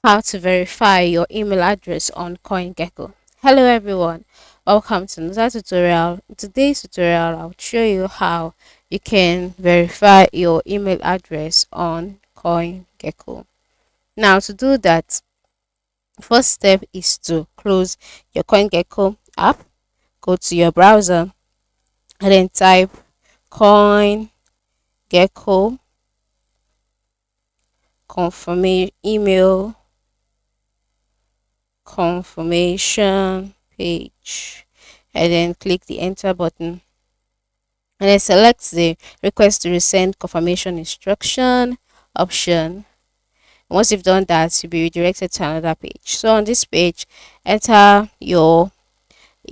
How to verify your email address on CoinGecko. Hello everyone, welcome to another tutorial. In today's tutorial, I'll show you how you can verify your email address on CoinGecko. Now to do that, first step is to close your CoinGecko app, go to your browser and then type CoinGecko email confirmation page, and then click the enter button and then select the request to resend confirmation instruction option. Once you've done that, you'll be redirected to another page. So on this page, enter your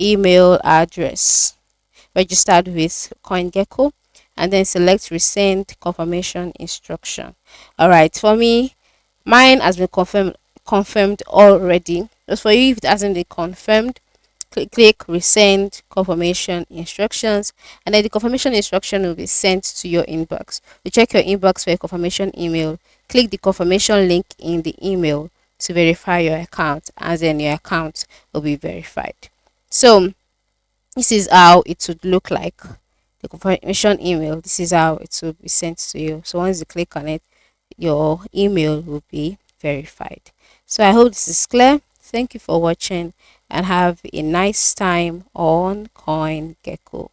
email address registered with CoinGecko and then select resend confirmation instruction. All right, for me, mine has been confirmed already. Just for you, if it hasn't been confirmed, click resend confirmation instructions, and then the confirmation instruction will be sent to your inbox. You check your inbox for a confirmation email, click the confirmation link in the email to verify your account, and then your account will be verified. So this is how it would look like. The confirmation email, this is how it will be sent to you. So once you click on it, your email will be verified. So I hope this is clear. Thank you for watching and have a nice time on CoinGecko.